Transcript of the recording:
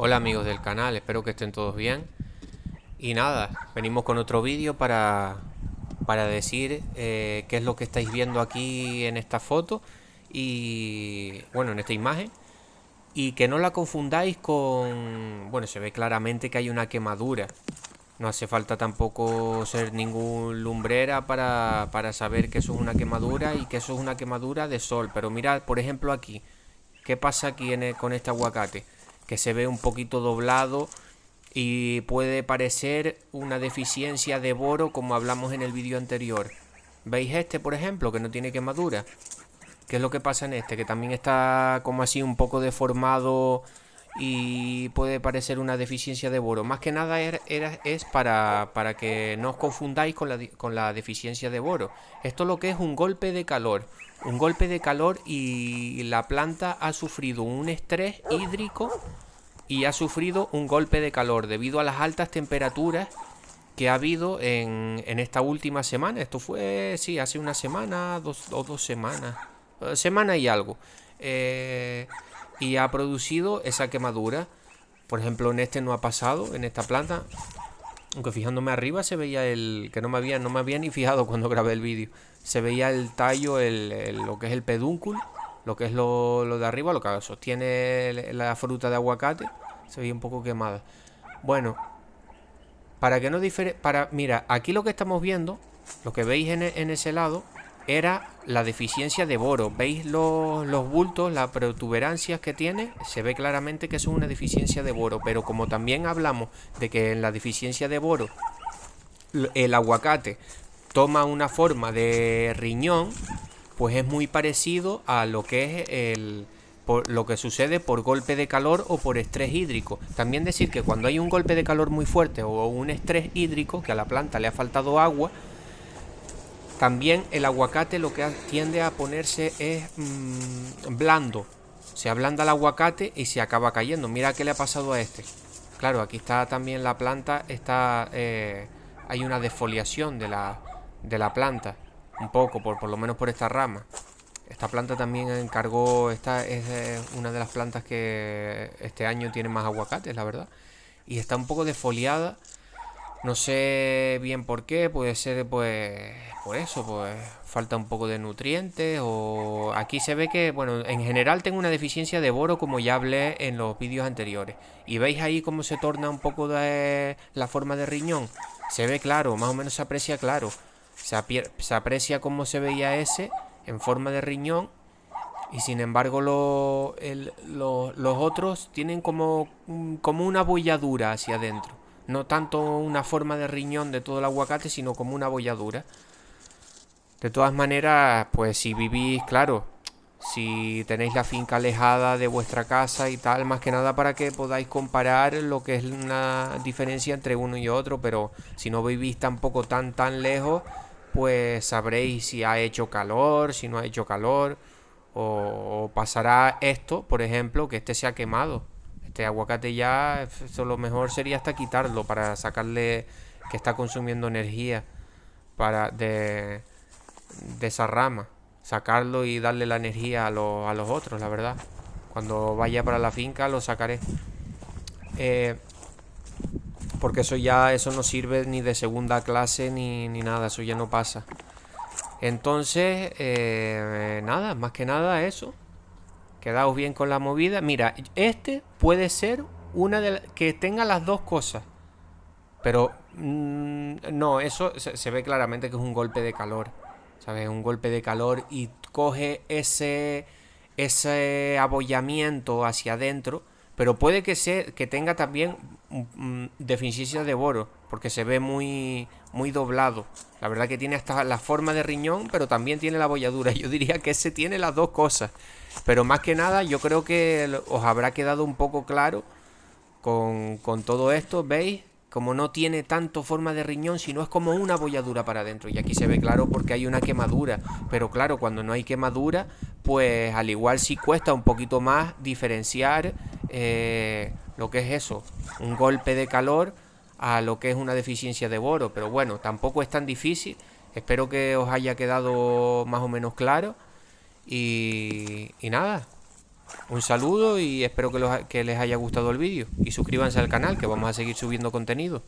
Hola amigos del canal, espero que estén todos bien. Y nada, venimos con otro vídeo para decir qué es lo que estáis viendo aquí en esta foto y bueno, en esta imagen. Y que no la confundáis con... Bueno, se ve claramente que hay una quemadura. No hace falta tampoco ser ningún lumbrera para saber que eso es una quemadura y que eso es una quemadura de sol. Pero mirad, por ejemplo aquí, ¿qué pasa aquí con este aguacate? Que se ve un poquito doblado y puede parecer una deficiencia de boro como hablamos en el vídeo anterior. ¿Veis este, por ejemplo, que no tiene quemadura? ¿Qué es lo que pasa en este? Que también está como así un poco deformado y puede parecer una deficiencia de boro. Más que nada es para que no os confundáis con la deficiencia de boro. Esto lo que es un golpe de calor. Un golpe de calor y la planta ha sufrido un estrés hídrico y ha sufrido un golpe de calor debido a las altas temperaturas que ha habido en esta última semana. Esto fue, sí, hace una semana o 2 semanas. Semana y algo. Y ha producido esa quemadura. Por ejemplo, en este no ha pasado, en esta planta. Aunque fijándome arriba se veía el... Que no me había ni fijado cuando grabé el vídeo. Se veía el tallo, lo que es el pedúnculo. Lo que es lo de arriba, lo que sostiene la fruta de aguacate. Se veía un poco quemada. Bueno, para que no difere... Mira, aquí lo que estamos viendo, lo que veis en ese lado, era la deficiencia de boro. ¿Veis los bultos, las protuberancias que tiene? Se ve claramente que eso es una deficiencia de boro. Pero como también hablamos de que en la deficiencia de boro el aguacate toma una forma de riñón, pues es muy parecido a lo que es por lo que sucede por golpe de calor o por estrés hídrico. También decir que cuando hay un golpe de calor muy fuerte o un estrés hídrico, que a la planta le ha faltado agua, también el aguacate lo que tiende a ponerse es blando. Se ablanda el aguacate y se acaba cayendo. Mira qué le ha pasado a este. Claro, aquí está también la planta, hay una desfoliación de la planta, un poco, por lo menos por esta rama. Esta planta también encargó, esta es una de las plantas que este año tiene más aguacates, la verdad. Y está un poco desfoliada. No sé bien por qué, puede ser pues por eso, pues falta un poco de nutrientes o aquí se ve que, bueno, en general tengo una deficiencia de boro como ya hablé en los vídeos anteriores. Y veis ahí cómo se torna un poco de la forma de riñón. Se ve claro, más o menos se aprecia claro. Se aprecia cómo se veía ese en forma de riñón y sin embargo los otros tienen como una bolladura hacia adentro. No tanto una forma de riñón de todo el aguacate, sino como una bolladura. De todas maneras, pues si vivís, claro, si tenéis la finca alejada de vuestra casa y tal, más que nada para que podáis comparar lo que es una diferencia entre uno y otro, pero si no vivís tampoco tan lejos, pues sabréis si ha hecho calor, si no ha hecho calor, o pasará esto, por ejemplo, que este se ha quemado. Este aguacate ya, eso lo mejor sería hasta quitarlo para sacarle que está consumiendo energía de esa rama, sacarlo y darle la energía a los otros, la verdad. Cuando vaya para la finca lo sacaré. Eh, Porque eso no sirve ni de segunda clase ni nada, eso ya no pasa. Entonces, nada, más que nada eso. Quedaos bien con la movida. Mira, este puede ser una que tenga las dos cosas. Pero no, eso se ve claramente que es un golpe de calor. ¿Sabes? Un golpe de calor y coge ese abollamiento hacia adentro. Pero puede que tenga también deficiencia de boro. Porque se ve muy doblado. La verdad que tiene hasta la forma de riñón, pero también tiene la abolladura. Yo diría que ese tiene las dos cosas. Pero más que nada, yo creo que os habrá quedado un poco claro con todo esto, ¿veis? Como no tiene tanto forma de riñón, sino es como una bolladura para adentro. Y aquí se ve claro porque hay una quemadura. Pero claro, cuando no hay quemadura, pues al igual sí cuesta un poquito más diferenciar lo que es eso, un golpe de calor a lo que es una deficiencia de boro. Pero bueno, tampoco es tan difícil. Espero que os haya quedado más o menos claro. Y nada, Un saludo y espero que les haya gustado el vídeo. Y suscríbanse al canal, que vamos a seguir subiendo contenido.